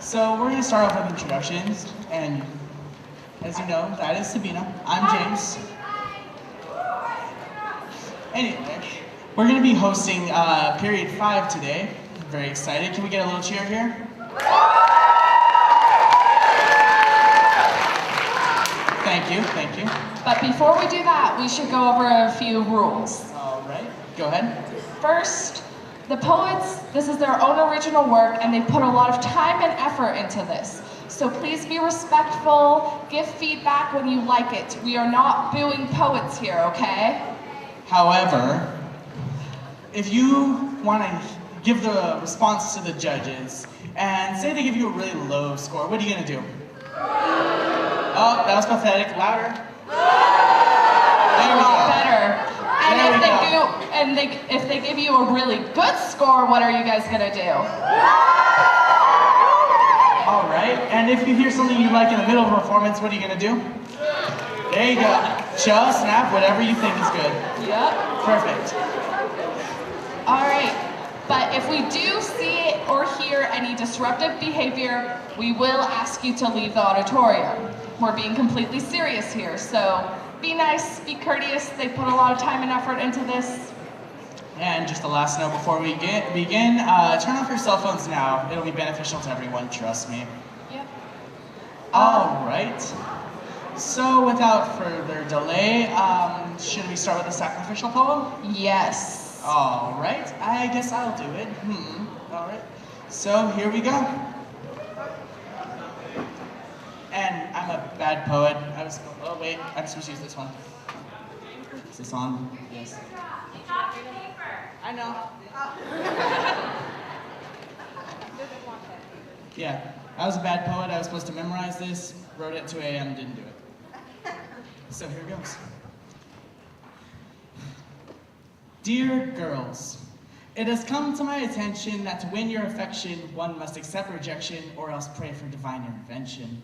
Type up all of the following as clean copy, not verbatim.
So we're going to start off with introductions, and as you know, that is Sabina. I'm James. Anyway, we're going to be hosting period 5 today. I'm very excited. Can we get a little cheer here? Thank you, thank you. But before we do that, we should go over a few rules. All right, go ahead. First, the poets, this is their own original work, and they put a lot of time and effort into this. So please be respectful, give feedback when you like it. We are not booing poets here, okay? However, if you want to give the response to the judges, and say they give you a really low score, what are you going to do? Oh, that was pathetic. Louder. There we go. Better. And if they give you a really good score, what are you guys gonna do? All right. And if you hear something you like in the middle of a performance, what are you gonna do? There you go. Chill, snap, whatever you think is good. Yep. Perfect. All right. But if we do see or hear any disruptive behavior, we will ask you to leave the auditorium. We're being completely serious here, so be nice, be courteous. They put a lot of time and effort into this. And just a last note before we begin, turn off your cell phones now. It'll be beneficial to everyone, trust me. Yep. All right. So without further delay, should we start with the sacrificial poem? Yes. All right, I guess I'll do it. All right, so here we go. And I'm a bad poet. Oh wait, I'm supposed to use this one. Is this on? Yes. I know. Yeah, I was a bad poet. I was supposed to memorize this, wrote it at 2 a.m., didn't do it. So here goes. Dear girls, it has come to my attention that to win your affection, one must accept rejection or else pray for divine intervention.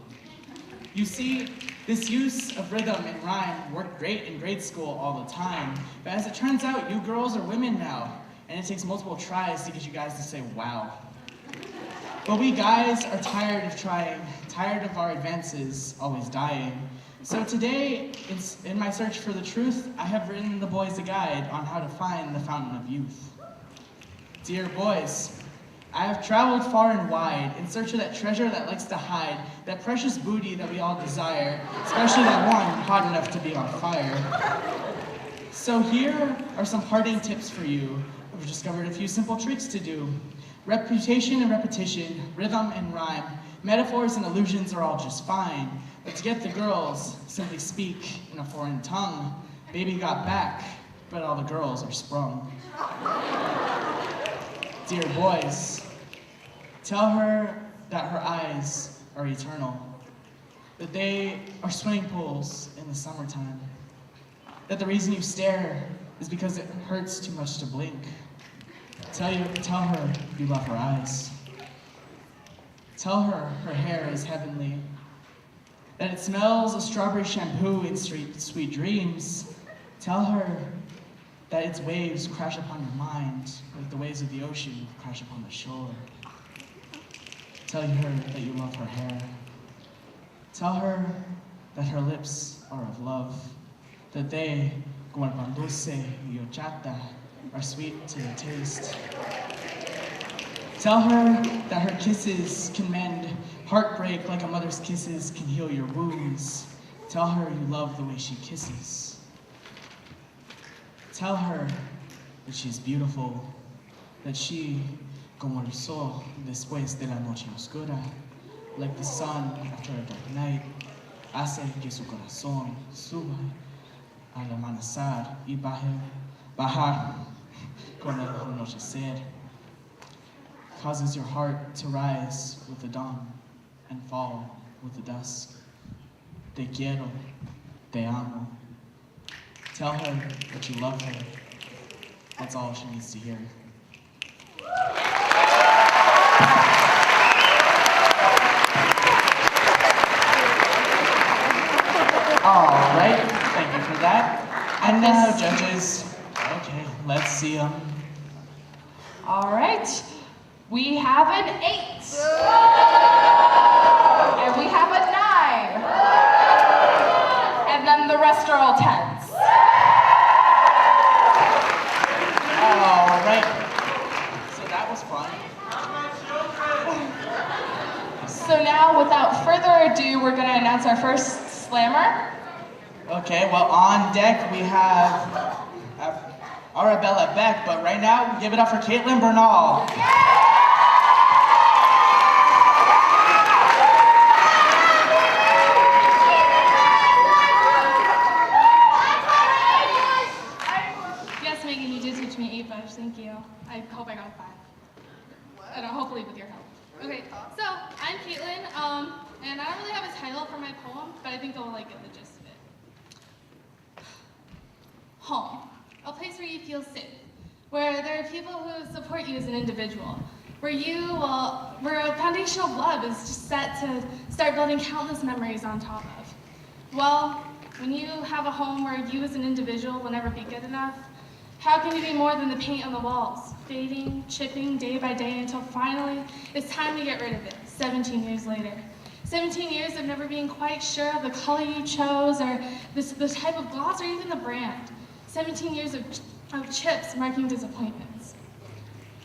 You see, this use of rhythm and rhyme worked great in grade school all the time, but as it turns out, you girls are women now, and it takes multiple tries to get you guys to say wow. But we guys are tired of trying, tired of our advances always dying. So today, in my search for the truth, I have written the boys a guide on how to find the fountain of youth. Dear boys, I have traveled far and wide in search of that treasure that likes to hide, that precious booty that we all desire, especially that one hot enough to be on fire. So here are some parting tips for you. We've discovered a few simple tricks to do. Reputation and repetition, rhythm and rhyme, metaphors and allusions are all just fine. But to get the girls, simply speak in a foreign tongue. Baby got back, but all the girls are sprung. Dear boys, tell her that her eyes are eternal, that they are swimming pools in the summertime, that the reason you stare is because it hurts too much to blink. Tell her you love her eyes. Tell her her hair is heavenly, that it smells of strawberry shampoo in sweet dreams. Tell her that its waves crash upon your mind like the waves of the ocean crash upon the shore. Tell her that you love her hair. Tell her that her lips are of love, that they, como el pan dulce y horchata, are sweet to the taste. Tell her that her kisses can mend heartbreak like a mother's kisses can heal your wounds. Tell her you love the way she kisses. Tell her that she's beautiful, that she, como el sol después de la noche oscura, like the sun after a dark night, hace que su corazón suba al amanecer y bajar con el anochecer. Causes your heart to rise with the dawn and fall with the dusk. Te quiero, te amo. Tell her that you love her. That's all she needs to hear. All right, thank you for that. And now, judges, okay, let's see them. All right, we have an 8. further ado, we're gonna announce our first slammer. Okay, well, on deck we have Arabella Breck, but right now, give it up for Caitlyn Bernal. Yes, Megan, you did teach me 8 bucks. Thank you. I hope I got 5. And hopefully with your help. Okay, so I'm Caitlyn, and I don't really have a title for my poem, but I think you'll like get the gist of it. Home, a place where you feel safe, where there are people who support you as an individual, where a foundation of love is just set to start building countless memories on top of. Well, when you have a home where you as an individual will never be good enough, how can you be more than the paint on the walls, fading, chipping day by day until finally it's time to get rid of it, 17 years later. 17 years of never being quite sure of the color you chose or the type of gloss or even the brand. 17 years of chips marking disappointments.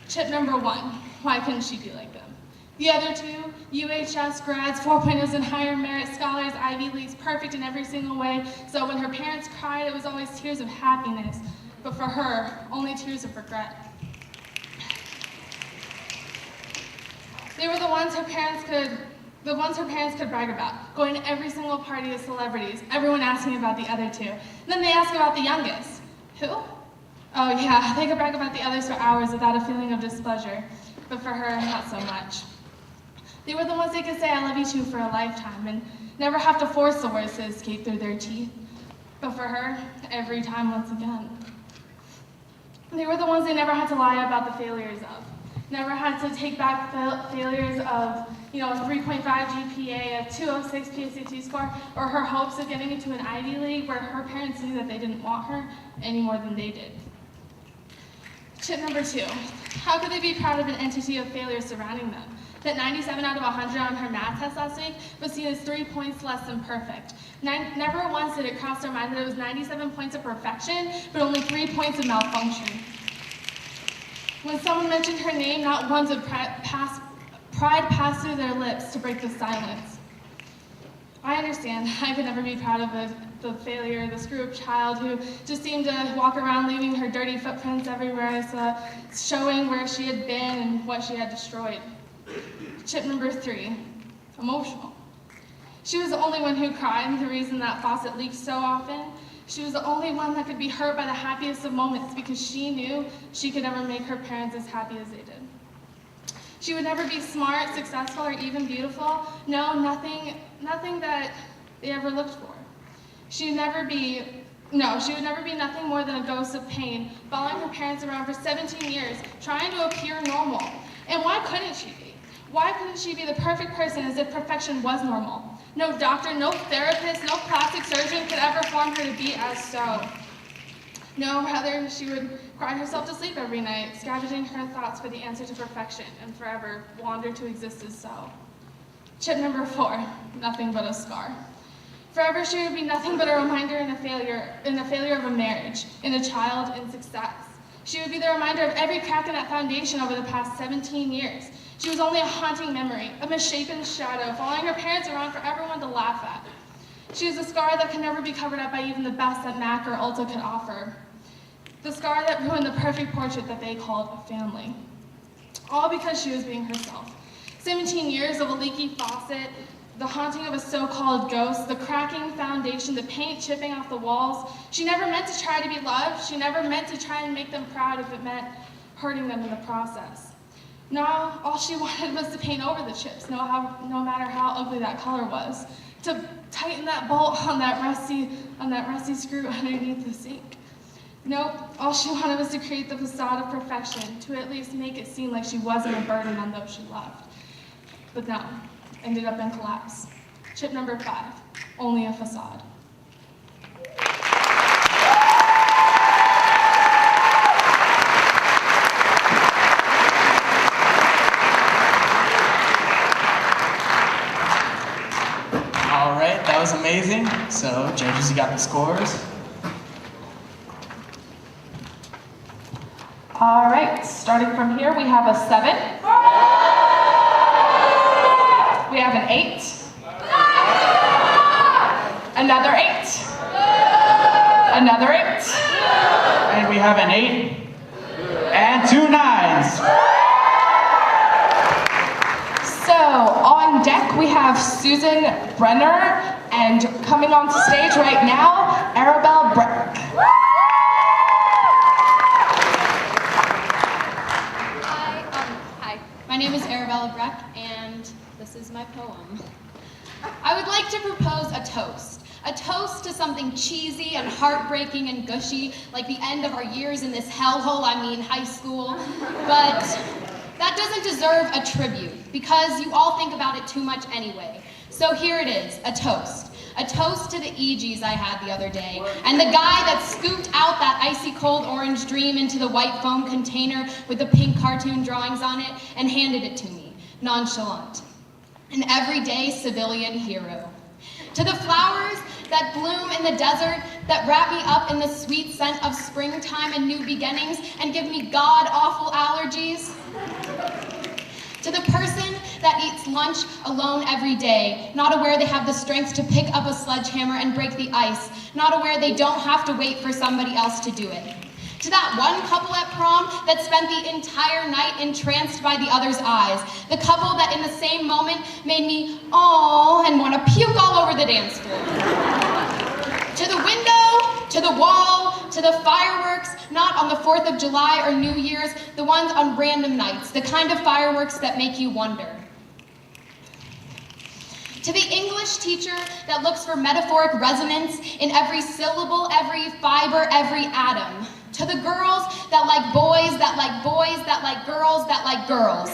Chip number 1, why couldn't she be like them? The other 2, UHS grads, 4.0s and higher merit scholars, Ivy Leagues, perfect in every single way, so when her parents cried, it was always tears of happiness. But for her, only tears of regret. They were the ones her parents could brag about, going to every single party of celebrities, everyone asking about the other 2. And then they ask about the youngest. Who? Oh yeah, they could brag about the others for hours without a feeling of displeasure. But for her, not so much. They were the ones they could say I love you to for a lifetime and never have to force the words to escape through their teeth. But for her, every time once again. They were the ones they never had to lie about the failures of. Never had to take back failures of, a 3.5 GPA, a 206 PSAT score, or her hopes of getting into an Ivy League where her parents knew that they didn't want her any more than they did. Chip number 2, how could they be proud of an entity of failure surrounding them? That 97 out of 100 on her math test last week was seen as 3 points less than perfect. Never once did it cross their mind that it was 97 points of perfection, but only 3 points of malfunction. When someone mentioned her name, not once did pride pass through their lips to break the silence. I understand. I could never be proud of the failure, the screw-up child who just seemed to walk around leaving her dirty footprints everywhere, showing where she had been and what she had destroyed. Chip number 3, emotional. She was the only one who cried, the reason that faucet leaked so often. She was the only one that could be hurt by the happiest of moments because she knew she could never make her parents as happy as they did. She would never be smart, successful, or even beautiful. No, nothing that they ever looked for. She would never be nothing more than a ghost of pain, following her parents around for 17 years, trying to appear normal. And why couldn't she be? Why couldn't she be the perfect person as if perfection was normal? No doctor, no therapist, no plastic surgeon could ever form her to be as so. No, rather, she would cry herself to sleep every night, scavenging her thoughts for the answer to perfection, and forever wander to exist as so. Chip number 4, nothing but a scar. Forever she would be nothing but a reminder in the failure of a marriage, in a child, in success. She would be the reminder of every crack in that foundation over the past 17 years. She was only a haunting memory, a misshapen shadow, following her parents around for everyone to laugh at. She was a scar that could never be covered up by even the best that MAC or Ulta could offer. The scar that ruined the perfect portrait that they called a family. All because she was being herself. 17 years of a leaky faucet, the haunting of a so-called ghost, the cracking foundation, the paint chipping off the walls. She never meant to try to be loved. She never meant to try and make them proud if it meant hurting them in the process. Now, all she wanted was to paint over the chips, no matter how ugly that color was, to tighten that bolt on that rusty screw underneath the sink. Nope, all she wanted was to create the facade of perfection, to at least make it seem like she wasn't a burden on those she loved. But no, ended up in collapse. Chip number 5, only a facade. All right, that was amazing. So, judges, you got the scores. All right, starting from here, we have a 7. We have an 8. Another 8. And we have an 8 and 2 9s. So on deck we have Susan Brenner, and coming onto stage right now, Arabella Breck. Hi, my name is Arabella Breck, and this is my poem. I would like to propose a toast. A toast to something cheesy and heartbreaking and gushy, like the end of our years in this hellhole, I mean high school. But that doesn't deserve a tribute, because you all think about it too much anyway. So here it is, a toast. A toast to the EGs I had the other day, and the guy that scooped out that icy cold orange dream into the white foam container with the pink cartoon drawings on it and handed it to me, nonchalant. An everyday civilian hero. To the flowers that bloom in the desert, that wrap me up in the sweet scent of springtime and new beginnings and give me god-awful allergies. To the person that eats lunch alone every day, not aware they have the strength to pick up a sledgehammer and break the ice, not aware they don't have to wait for somebody else to do it. To that one couple at prom that spent the entire night entranced by the other's eyes, the couple that in the same moment made me aww and want to puke all over the dance floor. To the window, to the wall, to the fireworks, not on the 4th of July or New Year's, the ones on random nights, the kind of fireworks that make you wonder. To the English teacher that looks for metaphoric resonance in every syllable, every fiber, every atom. To the girls that like boys, that like boys, that like girls, that like girls.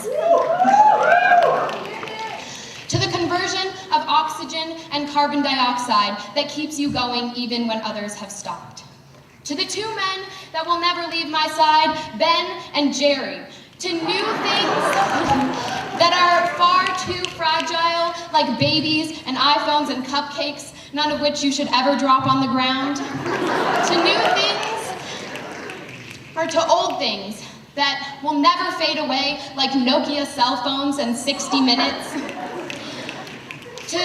To the conversion of oxygen and carbon dioxide that keeps you going even when others have stopped. To the 2 men that will never leave my side, Ben and Jerry. To new things that are far too fragile, like babies and iPhones and cupcakes, none of which you should ever drop on the ground. To new things, or to old things that will never fade away, like Nokia cell phones and 60 Minutes. To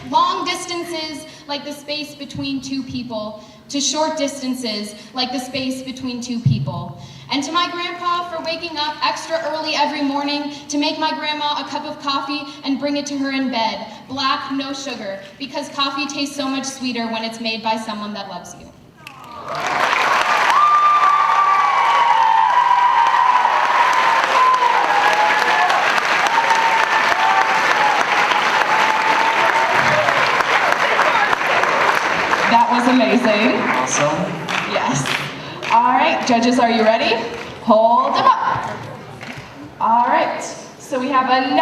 long distances, like the space between 2 people. To short distances, like the space between 2 people. And to my grandpa for waking up extra early every morning to make my grandma a cup of coffee and bring it to her in bed. Black, no sugar, because coffee tastes so much sweeter when it's made by someone that loves you. That was amazing. Awesome. Yes. All right, judges, are you ready? Hold them up. All right, so we have a 9,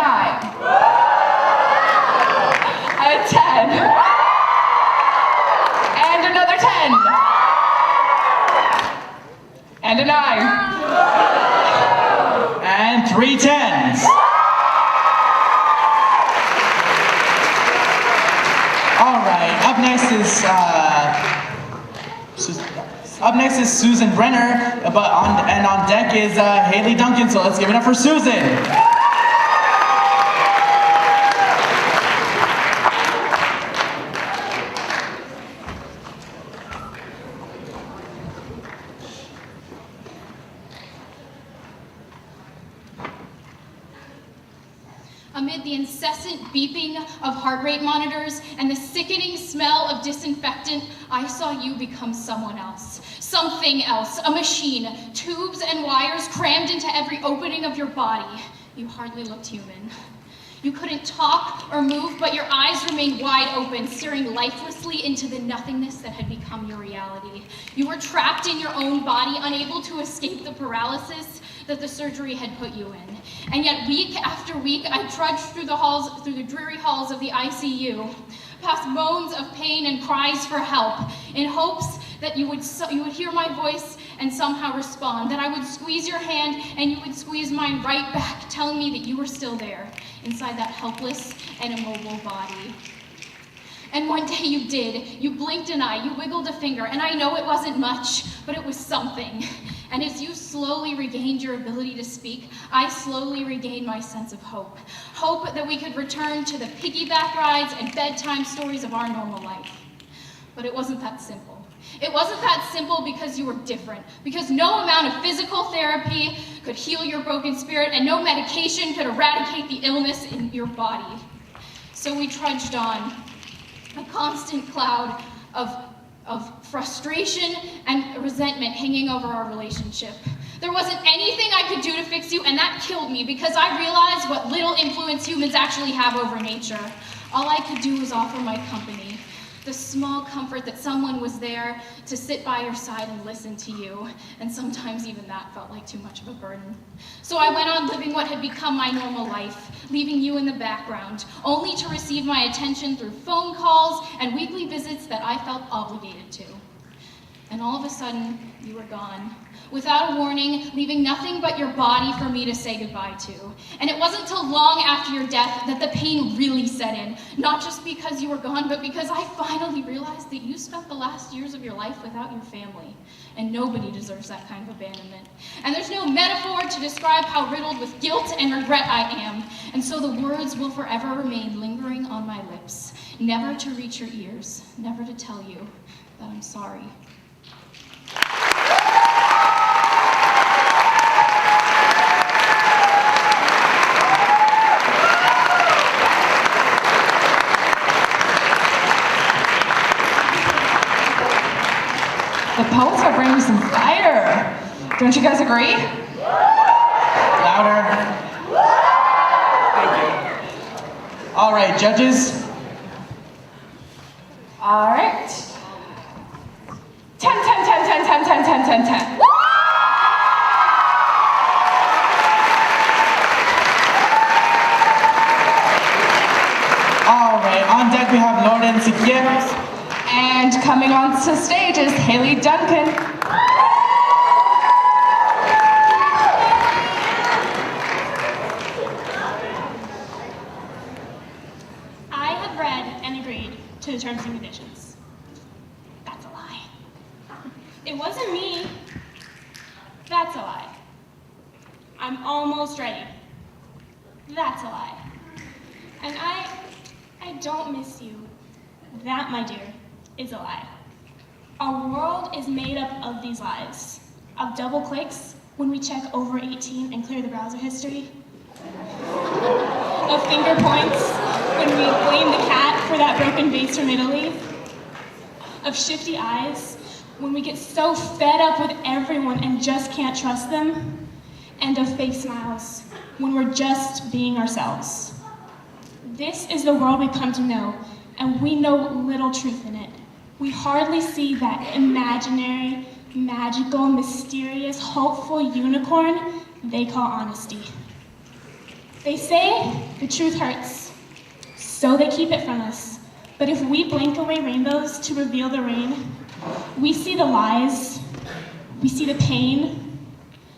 a 10, and another 10, and a 9, And 3 10s. All right, up next is Susan Brenner, and on deck is Haley Duncan, so let's give it up for Susan. Amid the incessant beeping of heart rate monitors and the sickening smell of disinfectant, I saw you become someone else. Something else, a machine, tubes and wires crammed into every opening of your body. You hardly looked human. You couldn't talk or move, but your eyes remained wide open, staring lifelessly into the nothingness that had become your reality. You were trapped in your own body, unable to escape the paralysis that the surgery had put you in. And yet week after week, I trudged through the dreary halls of the ICU, past moans of pain and cries for help, in hopes that you would hear my voice and somehow respond, that I would squeeze your hand and you would squeeze mine right back, telling me that you were still there, inside that helpless and immobile body. And one day you did. You blinked an eye, you wiggled a finger, and I know it wasn't much, but it was something. And as you slowly regained your ability to speak, I slowly regained my sense of hope. Hope that we could return to the piggyback rides and bedtime stories of our normal life. But it wasn't that simple. It wasn't that simple because you were different, because no amount of physical therapy could heal your broken spirit, and no medication could eradicate the illness in your body. So we trudged on, a constant cloud of frustration and resentment hanging over our relationship. There wasn't anything I could do to fix you, and that killed me because I realized what little influence humans actually have over nature. All I could do was offer my company, the small comfort that someone was there to sit by your side and listen to you, and sometimes even that felt like too much of a burden. So I went on living what had become my normal life, leaving you in the background, only to receive my attention through phone calls and weekly visits that I felt obligated to. And all of a sudden, you were gone. Without a warning, leaving nothing but your body for me to say goodbye to. And it wasn't till long after your death that the pain really set in. Not just because you were gone, but because I finally realized that you spent the last years of your life without your family. And nobody deserves that kind of abandonment. And there's no metaphor to describe how riddled with guilt and regret I am. And so the words will forever remain lingering on my lips, never to reach your ears, never to tell you that I'm sorry. The poets are bringing some fire. Don't you guys agree? Louder. Thank you. All right, judges. All right. 10, 10, 10, 10, 10, 10, 10, 10, 10. All right, on deck we have Lawrence Gibbs. And coming on to stage is Haley Duncan. I have read and agreed to the terms and conditions. That's a lie. It wasn't me. That's a lie. I'm almost ready. That's a lie. And I don't miss you. That, my dear, is a lie. Our world is made up of these lies, of double clicks when we check over 18 and clear the browser history, of finger points when we blame the cat for that broken vase from Italy, of shifty eyes when we get so fed up with everyone and just can't trust them, and of fake smiles when we're just being ourselves. This is the world we've come to know, and we know little truth in it. We hardly see that imaginary, magical, mysterious, hopeful unicorn they call honesty. They say the truth hurts, so they keep it from us. But if we blink away rainbows to reveal the rain, we see the lies, we see the pain,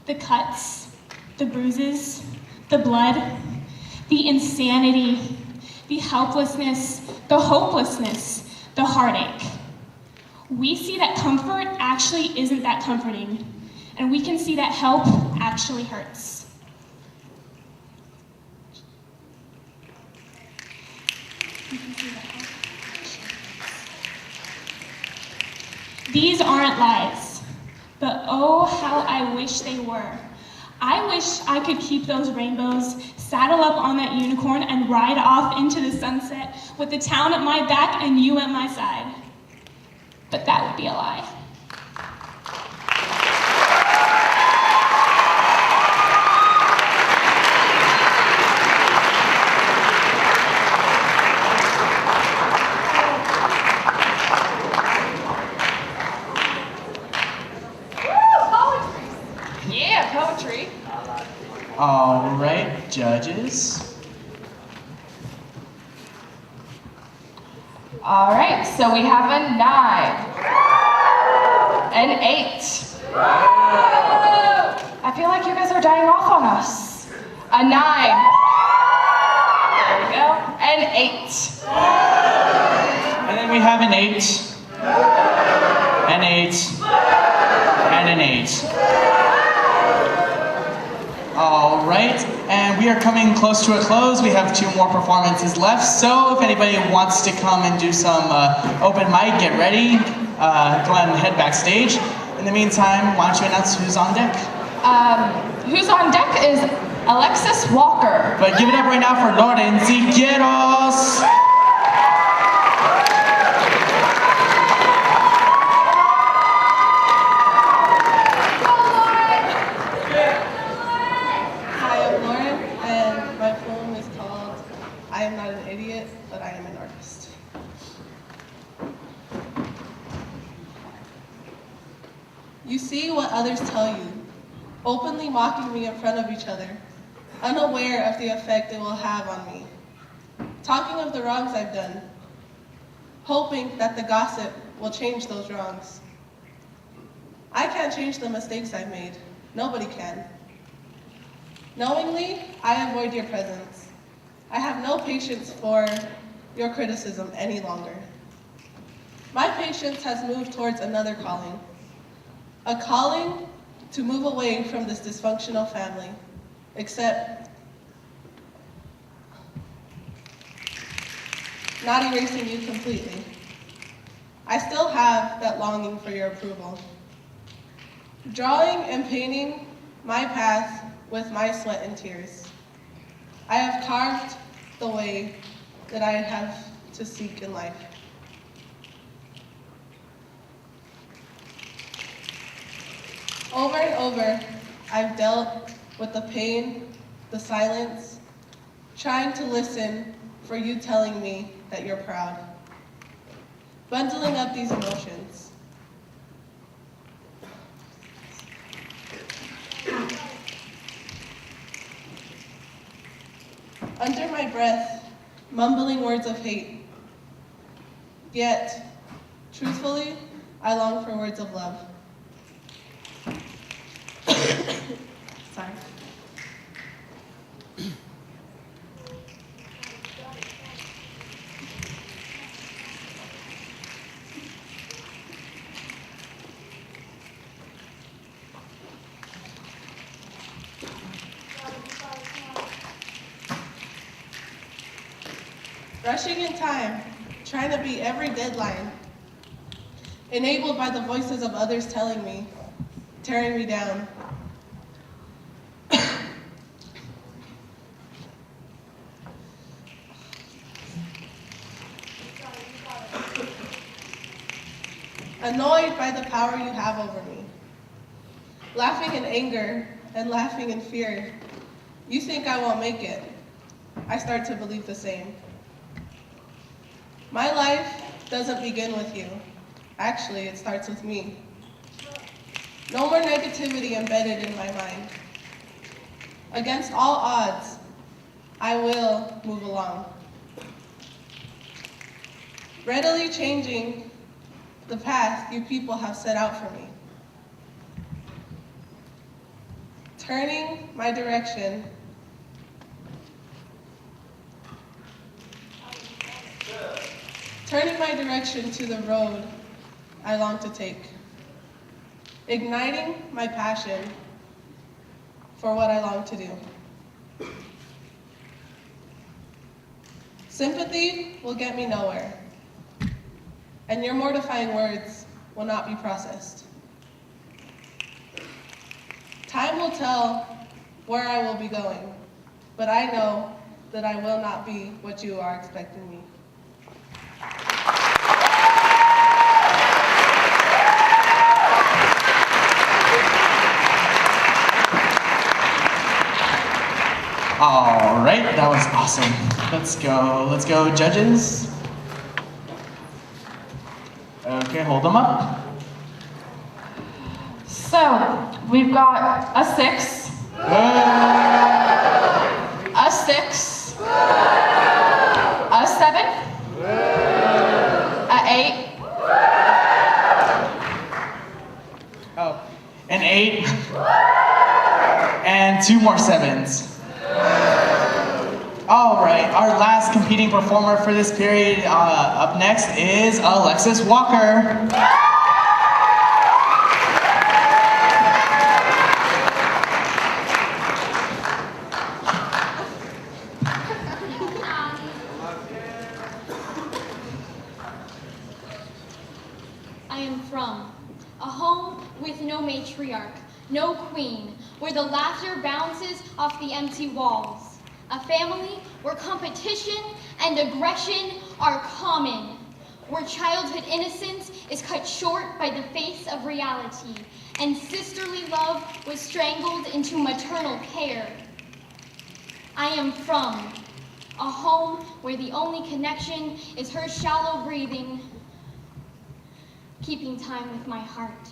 the cuts, the bruises, the blood, the insanity, the helplessness, the hopelessness, the heartache. We see that comfort actually isn't that comforting, and we can see that help actually hurts. These aren't lies, but oh, how I wish they were. I wish I could keep those rainbows, saddle up on that unicorn, and ride off into the sunset with the town at my back and you at my side. But that would be a lie. Yeah, poetry. All right, judges. All right, so we have a 9, an 8. I feel like you guys are dying off on us. A 9. There we go. An 8. And then we have an 8, an 8, and an 8. All right, and we are coming close to a close. We have 2 more performances left, so if anybody wants to come and do some open mic, get ready. go ahead and head backstage. In the meantime, why don't you announce who's on deck? Who's on deck is Alexis Walker. But give it up right now for Lorenziqueros. Hi, I'm Lauren, and my poem is called I Am Not an Idiot, But I Am an Artist. You see what others tell you, openly mocking me in front of each other, unaware of the effect it will have on me. Talking of the wrongs I've done, hoping that the gossip will change those wrongs. I can't change the mistakes I've made. Nobody can. Knowingly, I avoid your presence. I have no patience for your criticism any longer. My patience has moved towards another calling. A calling to move away from this dysfunctional family, except not erasing you completely. I still have that longing for your approval. Drawing and painting my path with my sweat and tears. I have carved the way that I have to seek in life. Over and over, I've dealt with the pain, the silence, trying to listen for you telling me that you're proud. Bundling up these emotions. Under my breath, mumbling words of hate. Yet, truthfully, I long for words of love. Sorry. Rushing in time, trying to beat every deadline, enabled by the voices of others telling me, tearing me down. Annoyed by the power you have over me. Laughing in anger and laughing in fear. You think I won't make it. I start to believe the same. My life doesn't begin with you. Actually, it starts with me. No more negativity embedded in my mind. Against all odds, I will move along. Readily changing the path you people have set out for me. Turning my direction to the road I long to take. Igniting my passion for what I long to do. Sympathy will get me nowhere, and your mortifying words will not be processed. Time will tell where I will be going, but I know that I will not be what you are expecting me. All right, that was awesome. Let's go, judges. Okay, hold them up. So, we've got a 6, a 6, a 7, a 8, Oh, an 8, and 2 more 7s. All right, our last competing performer for this period up next is Alexis Walker. I am laughter bounces off the empty walls. A family where competition and aggression are common, where childhood innocence is cut short by the face of reality, and sisterly love was strangled into maternal care. I am from a home where the only connection is her shallow breathing, keeping time with my heart.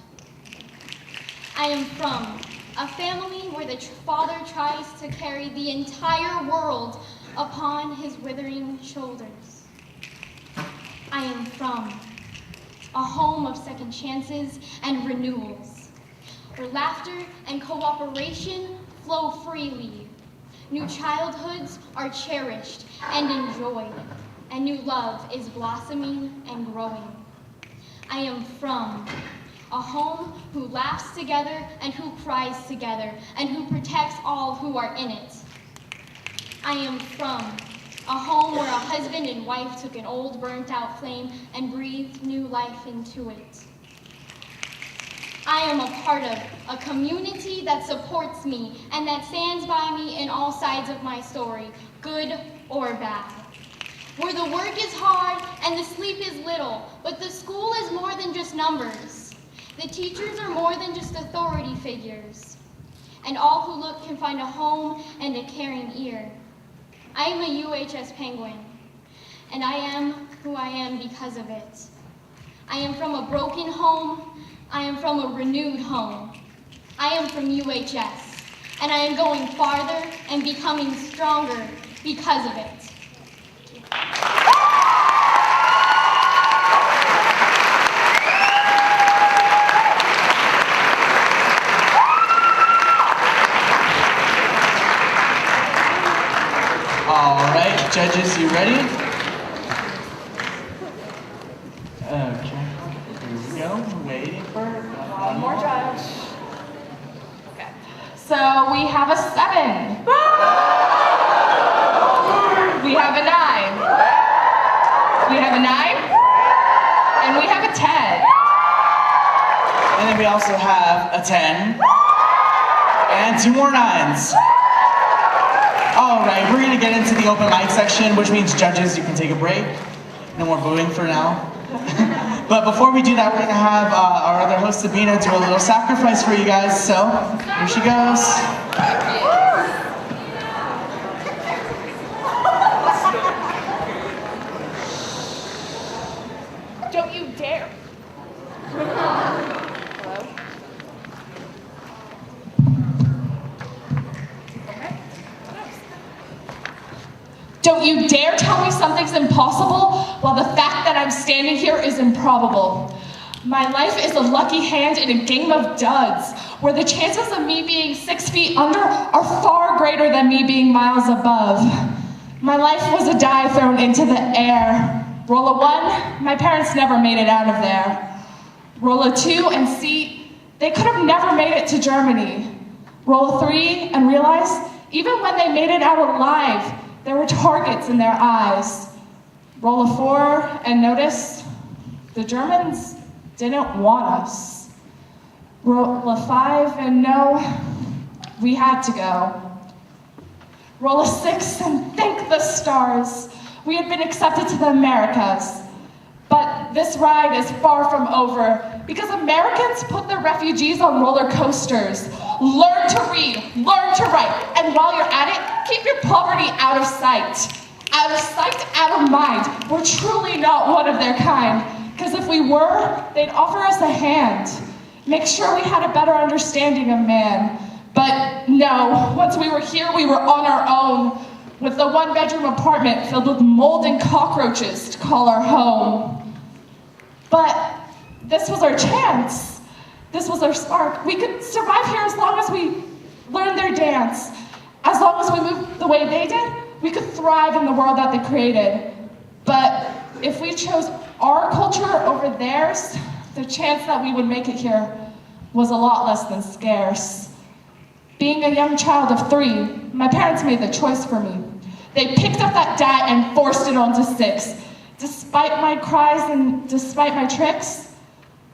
I am from a family where the father tries to carry the entire world upon his withering shoulders. I am from a home of second chances and renewals, where laughter and cooperation flow freely. New childhoods are cherished and enjoyed, and new love is blossoming and growing. I am from a home who laughs together and who cries together and who protects all who are in it. I am from a home where a husband and wife took an old burnt out flame and breathed new life into it. I am a part of a community that supports me and that stands by me in all sides of my story, good or bad. Where the work is hard and the sleep is little, but the school is more than just numbers. The teachers are more than just authority figures. And all who look can find a home and a caring ear. I am a UHS penguin, and I am who I am because of it. I am from a broken home. I am from a renewed home. I am from UHS, and I am going farther and becoming stronger because of it. All right, judges, you ready? Okay, here we go. Waiting for One more judge. Okay. So we have a 7. We have a 9. We have a 9. And we have a 10. And then we also have a 10. And 2 more 9s. All right, we're gonna get into the open mic section, which means judges, you can take a break. No more booing for now. But before we do that, we're gonna have our other host, Sabina, do a little sacrifice for you guys. So, here she goes. Don't you dare. Hello? Don't you dare tell me something's impossible while the fact that I'm standing here is improbable. My life is a lucky hand in a game of duds, where the chances of me being 6 feet under are far greater than me being miles above. My life was a die thrown into the air. Roll a 1, my parents never made it out of there. Roll a 2 and see, they could have never made it to Germany. Roll a 3 and realize, even when they made it out alive, there were targets in their eyes. Roll a 4 and notice the Germans didn't want us. Roll a 5 and know we had to go. Roll a 6 and thank the stars. We had been accepted to the Americas. But this ride is far from over because Americans put their refugees on roller coasters. Learn to read, learn to write, and while you're at it, keep your poverty out of sight. Out of sight, out of mind. We're truly not one of their kind, because if we were, they'd offer us a hand. Make sure we had a better understanding of man. But no, once we were here, we were on our own, with the 1-bedroom apartment filled with mold and cockroaches to call our home. But this was our chance. This was our spark. We could survive here as long as we learned their dance. As long as we moved the way they did, we could thrive in the world that they created. But if we chose our culture over theirs, the chance that we would make it here was a lot less than scarce. Being a young child of 3, my parents made the choice for me. They picked up that die and forced it onto 6. Despite my cries and despite my tricks,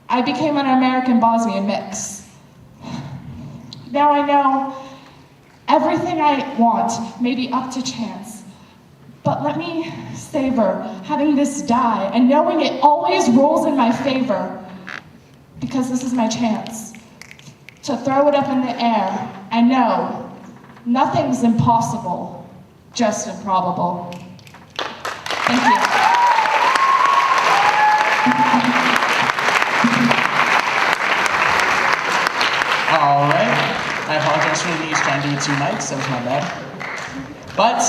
I became an American Bosnian mix. Now I know everything I want may be up to chance. But let me savor having this die and knowing it always rolls in my favor, because this is my chance to throw it up in the air and know nothing's impossible, just improbable. Thank you. All right. I apologize for me trying to do it 2 mics. That was my bad. But,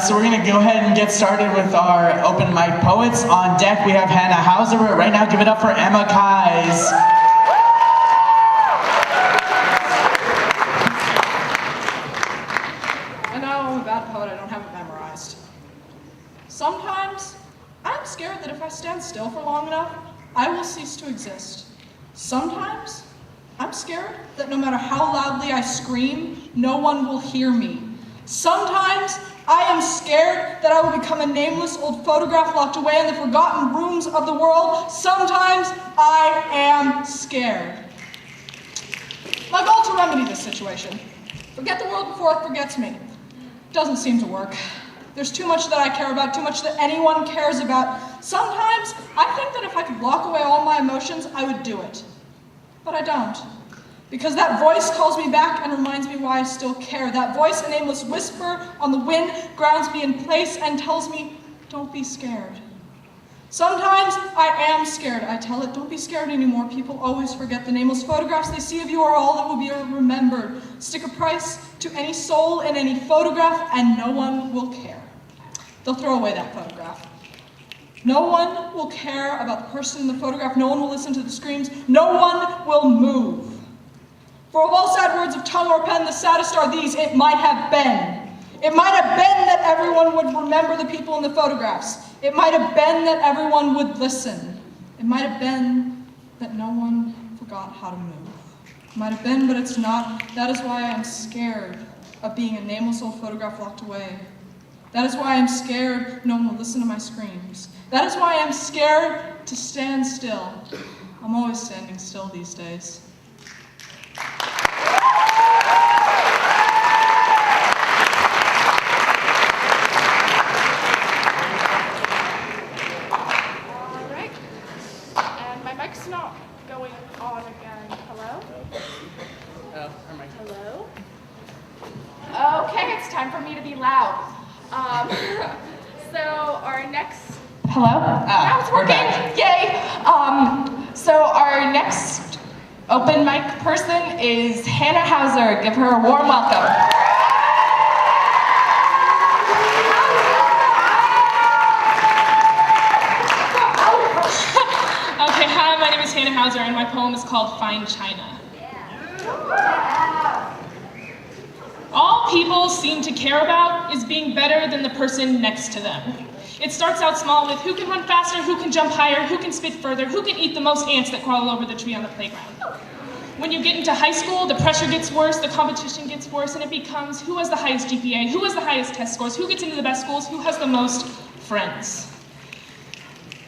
so we're going to go ahead and get started with our open mic poets. On deck, we have Hannah Hauser. Right now, give it up for Emma Kais. I know I'm a bad poet. I don't have it memorized. Sometimes, I'm scared that if I stand still for long enough, I will cease to exist. Sometimes, I'm scared that no matter how loudly I scream, no one will hear me. Sometimes, I am scared that I will become a nameless old photograph locked away in the forgotten rooms of the world. Sometimes, I am scared. My goal to remedy this situation: forget the world before it forgets me. Doesn't seem to work. There's too much that I care about, too much that anyone cares about. Sometimes, I think that if I could block away all my emotions, I would do it. But I don't. Because that voice calls me back and reminds me why I still care. That voice, a nameless whisper on the wind, grounds me in place and tells me, don't be scared. Sometimes I am scared. I tell it, don't be scared anymore. People always forget the nameless photographs they see of you are all that will be remembered. Stick a price to any soul in any photograph and no one will care. They'll throw away that photograph. No one will care about the person in the photograph. No one will listen to the screams. No one will move. For of all sad words of tongue or pen, the saddest are these: it might have been. It might have been that everyone would remember the people in the photographs. It might have been that everyone would listen. It might have been that no one forgot how to move. It might have been, but it's not. That is why I am scared of being a nameless old photograph locked away. That is why I'm scared no one will listen to my screams. That is why I'm scared to stand still. I'm always standing still these days. Alright. And my mic's not going on again. Hello? Oh, our mic. Hello? Okay, it's time for me to be loud. So our next... Hello? Now it's we're working. back. Yay! So our next open mic person is Hannah Hauser. Give her a warm welcome. Okay, hi, my name is Hannah Hauser, and my poem is called Fine China. All people seem to care about is being better than the person next to them. It starts out small with who can run faster, who can jump higher, who can spit further, who can eat the most ants that crawl over the tree on the playground. When you get into high school, the pressure gets worse, the competition gets worse, and it becomes who has the highest GPA, who has the highest test scores, who gets into the best schools, who has the most friends.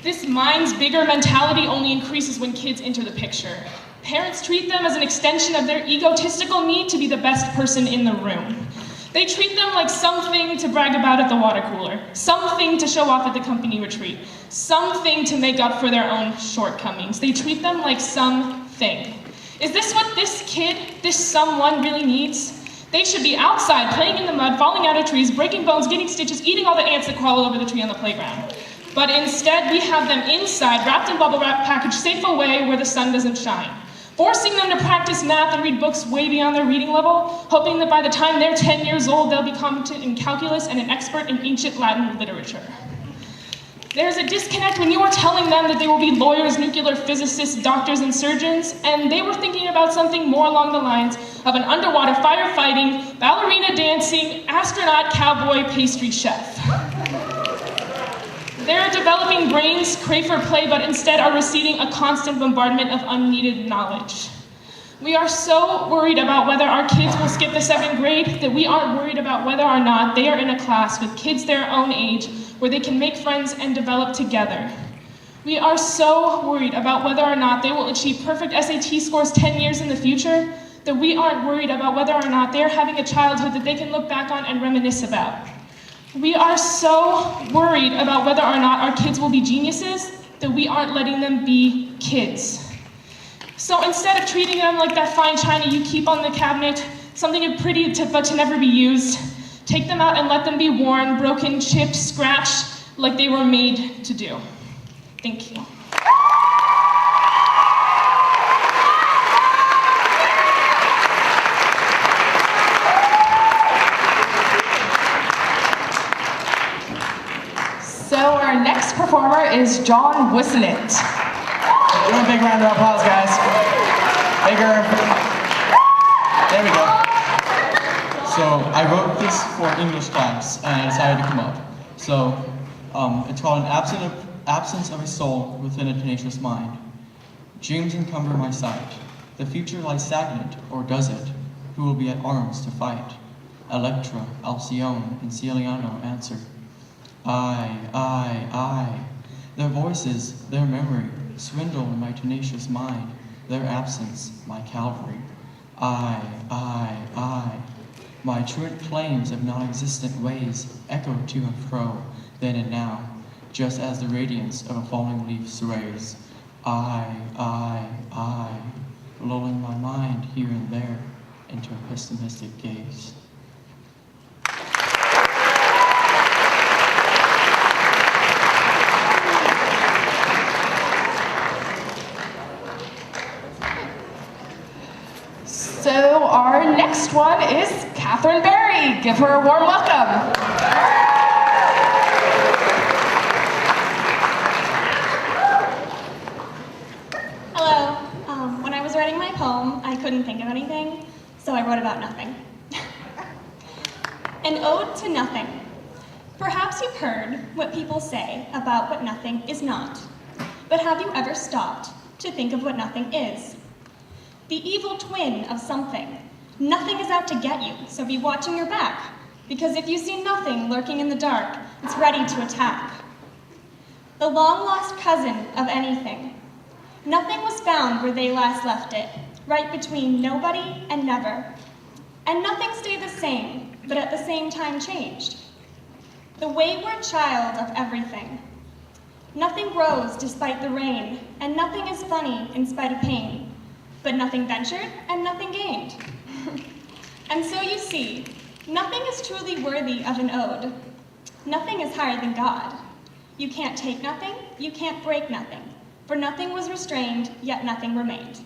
This mine's bigger mentality only increases when kids enter the picture. Parents treat them as an extension of their egotistical need to be the best person in the room. They treat them like something to brag about at the water cooler, something to show off at the company retreat, something to make up for their own shortcomings. They treat them like something. Is this what this kid, this someone really needs? They should be outside, playing in the mud, falling out of trees, breaking bones, getting stitches, eating all the ants that crawl over the tree on the playground. But instead, we have them inside, wrapped in bubble wrap, packaged safe away where the sun doesn't shine. Forcing them to practice math and read books way beyond their reading level, hoping that by the time they're 10 years old, they'll be competent in calculus and an expert in ancient Latin literature. There's a disconnect when you are telling them that they will be lawyers, nuclear physicists, doctors, and surgeons, and they were thinking about something more along the lines of an underwater firefighting, ballerina dancing, astronaut, cowboy, pastry chef. They're developing brains, crave for play, but instead are receiving a constant bombardment of unneeded knowledge. We are so worried about whether our kids will skip the 7th grade that we aren't worried about whether or not they are in a class with kids their own age where they can make friends and develop together. We are so worried about whether or not they will achieve perfect SAT scores 10 years in the future that we aren't worried about whether or not they're having a childhood that they can look back on and reminisce about. We are so worried about whether or not our kids will be geniuses that we aren't letting them be kids. So instead of treating them like that fine china you keep on the cabinet, something pretty but to never be used, take them out and let them be worn, broken, chipped, scratched, like they were made to do. Thank you. So our next performer is John Whistlet. Give him a big round of applause, guys. Bigger. There we go. So I wrote this for English class and I decided to come up. So it's called An Absence of a Soul Within a Tenacious Mind. Dreams encumber my sight. The future lies stagnant, or does it? Who will be at arms to fight? Electra, Alcyone, and Celiano answer. I. Their voices, their memory, swindle in my tenacious mind. Their absence, my Calvary. I. My truant claims of non-existent ways echo to and fro, then and now, just as the radiance of a falling leaf sways. I, lulling my mind here and there into a pessimistic gaze. So our next one is Catherine Berry. Give her a warm welcome. Hello. When I was writing my poem, I couldn't think of anything, so I wrote about nothing. An ode to nothing. Perhaps you've heard what people say about what nothing is not, but have you ever stopped to think of what nothing is? The evil twin of something. Nothing is out to get you, so be watching your back, because if you see nothing lurking in the dark, it's ready to attack. The long-lost cousin of anything. Nothing was found where they last left it, right between nobody and never. And nothing stayed the same, but at the same time changed. The wayward child of everything. Nothing grows despite the rain, and nothing is funny in spite of pain. But nothing ventured and nothing gained. And so you see, nothing is truly worthy of an ode. Nothing is higher than God. You can't take nothing, you can't break nothing. For nothing was restrained, yet nothing remained.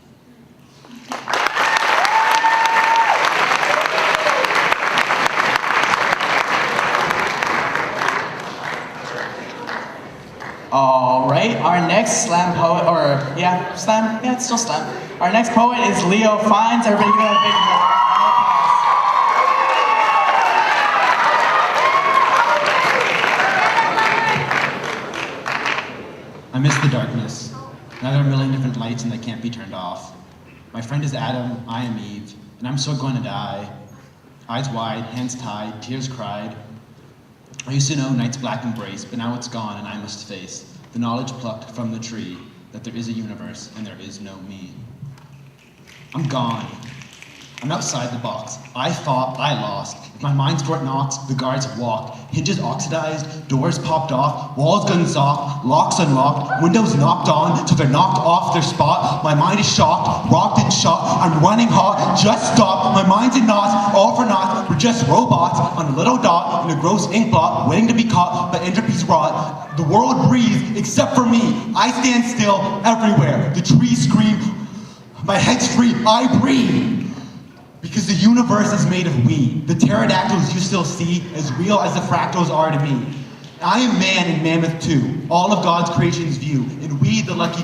All right, our next slam poet, it's still slam. Our next poet is Leo Fines. Everybody give him a big applause. I miss the darkness. Now there are a million different lights and they can't be turned off. My friend is Adam, I am Eve, and I'm so going to die. Eyes wide, hands tied, tears cried. I used to know night's black embrace, but now it's gone and I must face the knowledge plucked from the tree that there is a universe and there is no me. I'm gone. I'm outside the box. I fought, I lost. If my mind's Fort Knox, the guards have walked. Hinges oxidized, doors popped off, walls guns off, locks unlocked, windows knocked on till they're knocked off their spot. My mind is shocked, rocked and shot. I'm running hot, just stop. My mind's in knots, all for naught. We're just robots on a little dot in a gross ink blot, waiting to be caught by entropy's rot. The world breathes except for me. I stand still everywhere. The trees scream. My head's free, I breathe. Because the universe is made of we. The pterodactyls you still see, as real as the fractals are to me. I am man and mammoth too, all of God's creation's view. And we, the lucky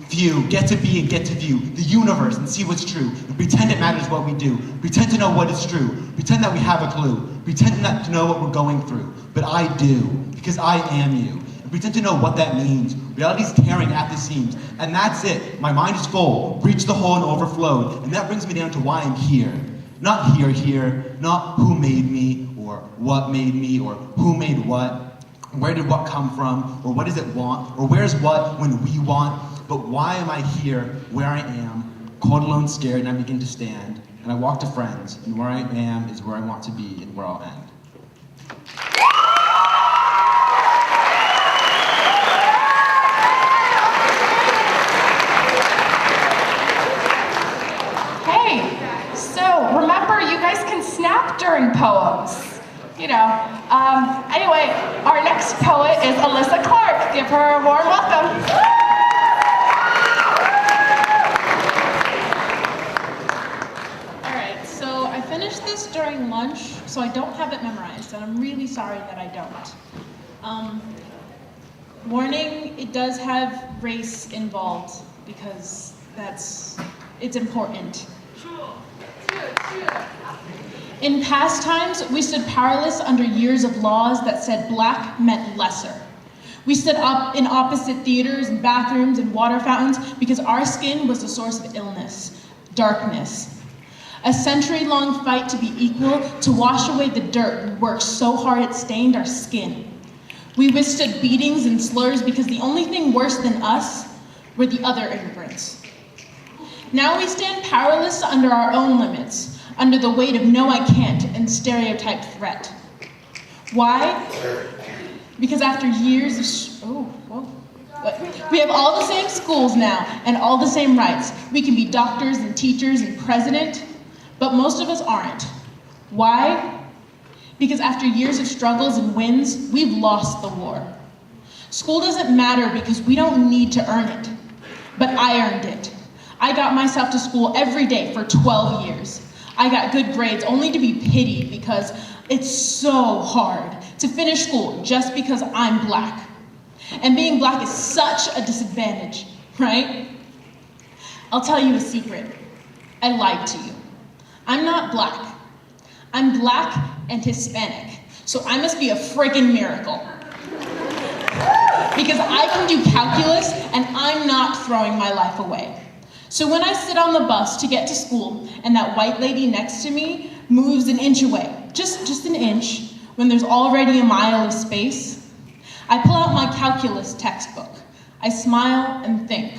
few, get to be and get to view the universe and see what's true. And pretend it matters what we do. Pretend to know what is true. Pretend that we have a clue. Pretend not to know what we're going through. But I do, because I am you. Pretend to know what that means. Reality's tearing at the seams. And that's it. My mind is full, reached the hole and overflowed. And that brings me down to why I'm here. Not here, not who made me, or what made me, or who made what. Where did what come from, or what does it want, or where's what when we want. But why am I here, where I am, cold, alone, scared, and I begin to stand. and I walk to friends, and where I am is where I want to be and where I'll end. Hey, so remember, you guys can snap during poems. You know. Anyway, our next poet is Alyssa Clark. Give her a warm welcome. All right, so I finished this during lunch, so I don't have it memorized, and I'm really sorry that I don't. Warning, it does have race involved, because it's important. In past times, we stood powerless under years of laws that said black meant lesser. We stood up in opposite theaters and bathrooms and water fountains because our skin was the source of illness, darkness. A century-long fight to be equal, to wash away the dirt we worked so hard it stained our skin. We withstood beatings and slurs because the only thing worse than us were the other immigrants. Now we stand powerless under our own limits, under the weight of no I can't and stereotyped threat. Why? Because after years of we have all the same schools now and all the same rights. We can be doctors and teachers and president, but most of us aren't. Why? Because after years of struggles and wins, we've lost the war. School doesn't matter because we don't need to earn it, but I earned it. I got myself to school every day for 12 years. I got good grades only to be pitied because it's so hard to finish school just because I'm black. And being black is such a disadvantage, right? I'll tell you a secret. I lied to you. I'm not black. I'm black and Hispanic, so I must be a friggin' miracle. Because I can do calculus and I'm not throwing my life away. So when I sit on the bus to get to school and that white lady next to me moves an inch away, just an inch, when there's already a mile of space, I pull out my calculus textbook. I smile and think.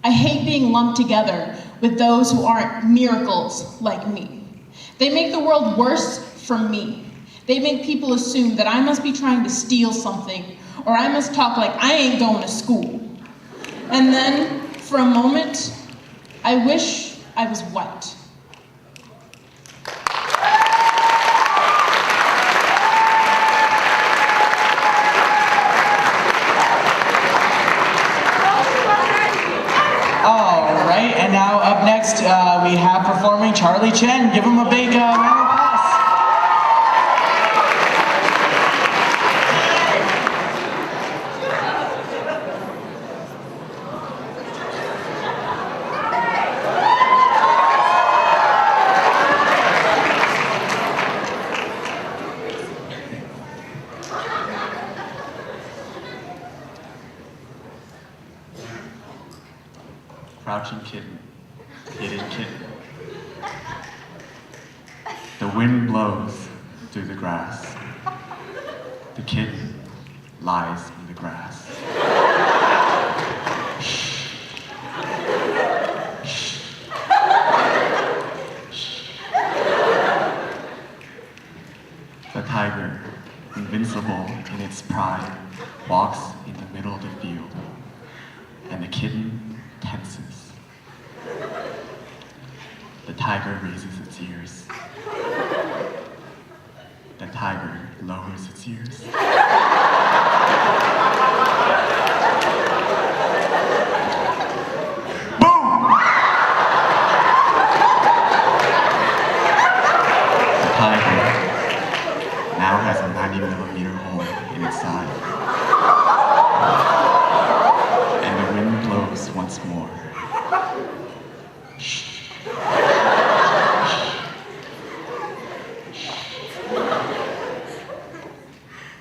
I hate being lumped together with those who aren't miracles like me. They make the world worse for me. They make people assume that I must be trying to steal something or I must talk like I ain't going to school. And then, for a moment, I wish I was white. All right, and now up next, we have performing Charlie Chen. Give him a big round of applause. Crouching kitten, hidden kitten. The wind blows through the grass. The kitten lies in the grass. Shh. Shh. Shh. The tiger, invincible in its pride, walks in the middle of the field, and the kitten tenses. The tiger raises its ears. The tiger lowers its ears. Boom! The tiger now has a 90mm hole in its side. And the wind blows once more. Shh.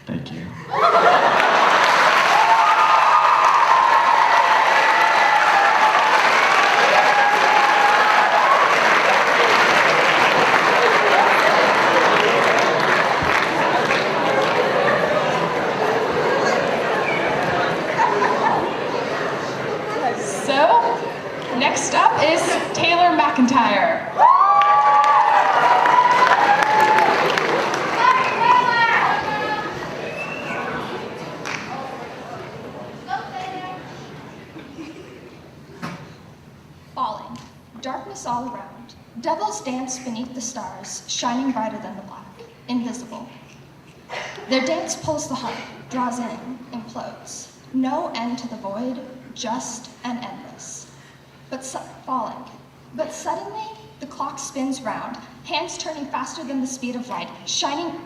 Thank you. So, dance beneath the stars, shining brighter than the black, invisible. Their dance pulls the heart, draws in, implodes. No end to the void, just and endless. But falling. But suddenly, the clock spins round, hands turning faster than the speed of light, shining,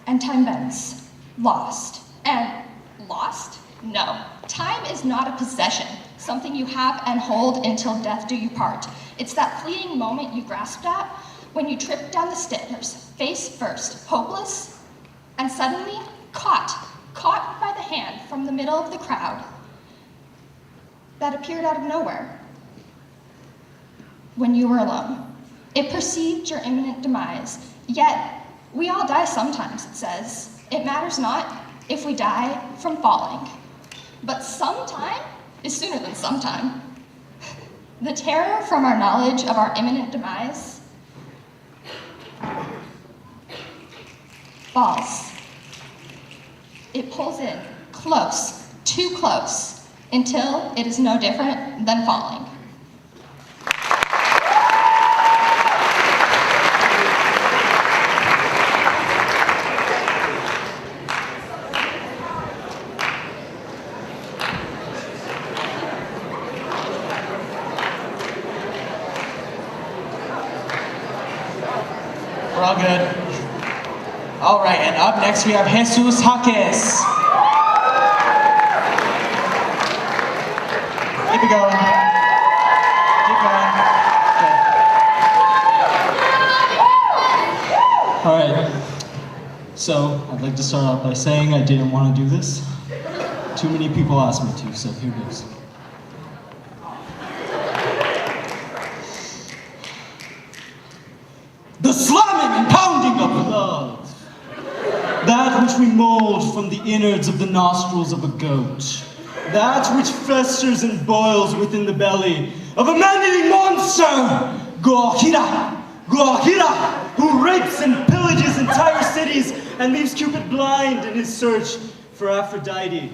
and time bends. Lost. And lost? No. Time is not a possession, something you have and hold until death do you part. It's that fleeting moment you grasped at when you tripped down the stairs, face first, hopeless, and suddenly caught by the hand from the middle of the crowd that appeared out of nowhere when you were alone. It perceived your imminent demise, yet we all die sometimes, it says. It matters not if we die from falling, but sometime is sooner than sometime. The terror from our knowledge of our imminent demise falls. It pulls in, close, too close, until it is no different than falling. We're all good. All right, and up next we have Jesus Hawkiss. Keep it going. Keep going. Okay. All right. So I'd like to start off by saying I didn't want to do this. Too many people asked me to, so here goes. The slamming and pounding of love. That which we mold from the innards of the nostrils of a goat. That which festers and boils within the belly of a man-eating monster. Guajira, who rapes and pillages entire cities and leaves Cupid blind in his search for Aphrodite.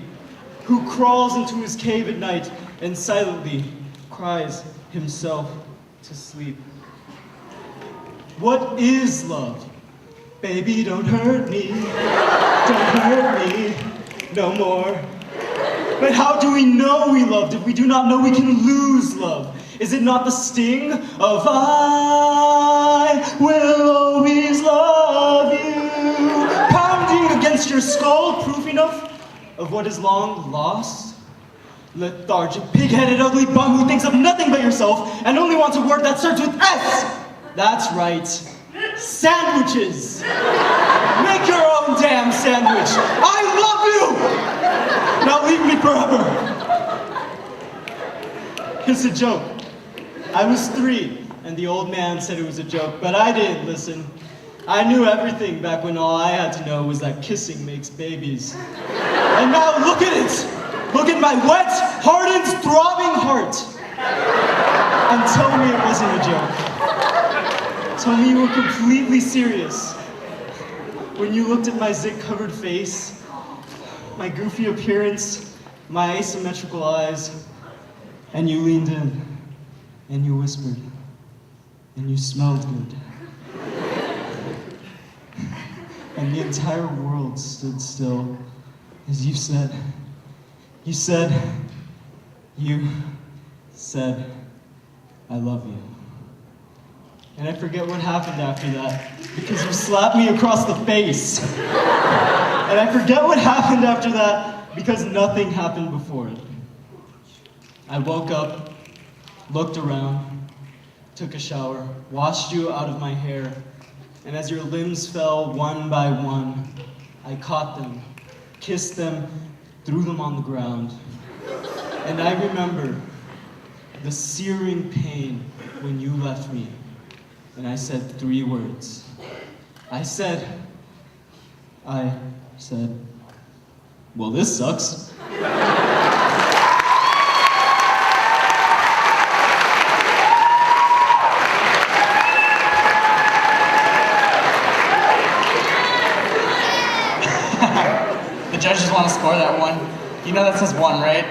Who crawls into his cave at night and silently cries himself to sleep. What is love? Baby, don't hurt me. Don't hurt me no more. But how do we know we loved if we do not know we can lose love? Is it not the sting of I will always love you? Pounding against your skull, proof enough of what is long lost? Lethargic, pig-headed, ugly bum who thinks of nothing but yourself and only wants a word that starts with S! That's right. Sandwiches. Make your own damn sandwich. I love you! Now leave me forever. It's a joke. I was 3, and the old man said it was a joke, but I didn't listen. I knew everything back when all I had to know was that kissing makes babies. And now look at it! Look at my wet, hardened, throbbing heart. And tell me it wasn't a joke. Tell me you were completely serious. When you looked at my zit-covered face, my goofy appearance, my asymmetrical eyes, and you leaned in, and you whispered, and you smelled good. And the entire world stood still as you said, I love you. And I forget what happened after that, because you slapped me across the face. And I forget what happened after that, because nothing happened before it. I woke up, looked around, took a shower, washed you out of my hair, and as your limbs fell one by one, I caught them, kissed them, threw them on the ground. And I remember the searing pain when you left me. And I said 3 words. I said, well, this sucks. The judges want to score that one. You know that says 1, right?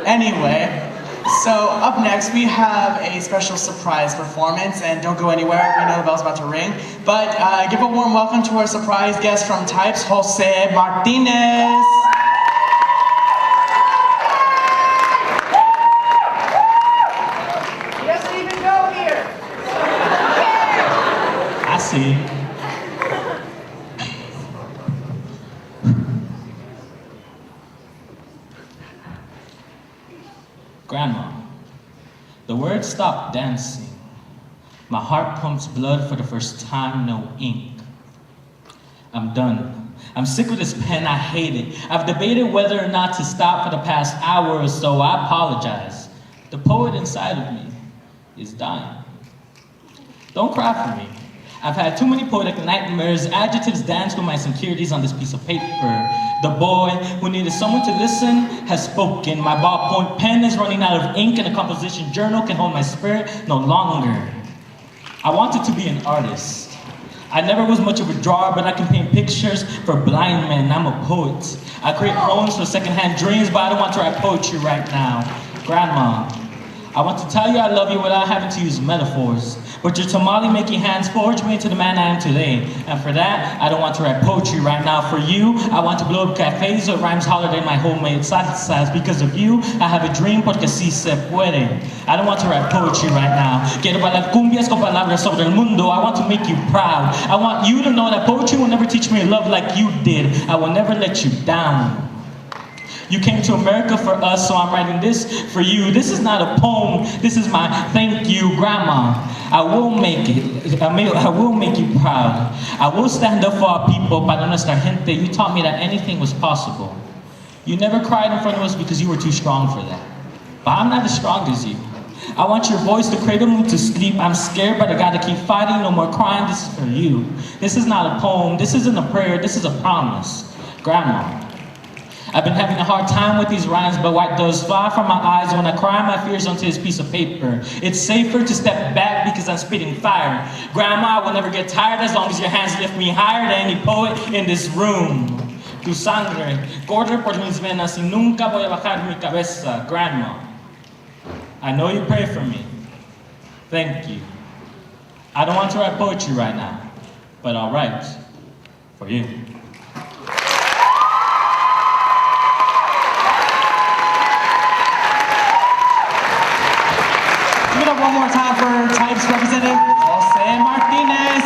Anyway, So up next, we have a special surprise performance, and don't go anywhere, we know the bell's about to ring. But give a warm welcome to our surprise guest from Types, Jose Martinez. He doesn't even go here. I see. Grandma, the words stop dancing. My heart pumps blood for the first time, no ink. I'm done. I'm sick with this pen, I hate it. I've debated whether or not to stop for the past hour or so. I apologize. The poet inside of me is dying. Don't cry for me. I've had too many poetic nightmares. Adjectives dance with my insecurities on this piece of paper. The boy who needed someone to listen has spoken. My ballpoint pen is running out of ink, and a composition journal can hold my spirit no longer. I wanted to be an artist. I never was much of a drawer, but I can paint pictures for blind men. I'm a poet. I create poems for secondhand dreams, but I don't want to write poetry right now. Grandma, I want to tell you I love you without having to use metaphors. But your tamale-making hands forged me into the man I am today. And for that, I don't want to write poetry right now. For you, I want to blow up cafes or rhymes holiday my homemade salsas. Because of you, I have a dream porque si se puede. I don't want to write poetry right now. Quiero bailar cumbias con palabras sobre el mundo. I want to make you proud. I want you to know that poetry will never teach me to love like you did. I will never let you down. You came to America for us, so I'm writing this for you. This is not a poem, this is my thank you, Grandma. I will make it, I will make you proud. I will stand up for our people, para nuestra gente. You taught me that anything was possible. You never cried in front of us because you were too strong for that. But I'm not as strong as you. I want your voice to cradle me to sleep. I'm scared, but I gotta keep fighting. No more crying, this is for you. This is not a poem, this isn't a prayer, this is a promise. Grandma, I've been having a hard time with these rhymes, but white does fly from my eyes when I cry my fears onto this piece of paper. It's safer to step back because I'm spitting fire. Grandma, I will never get tired as long as your hands lift me higher than any poet in this room. Tu sangre corre por mis venas y nunca voy a bajar mi cabeza. Grandma, I know you pray for me. Thank you. I don't want to write poetry right now, but I'll write for you. Give it up one more time for Types representative Jose Martinez.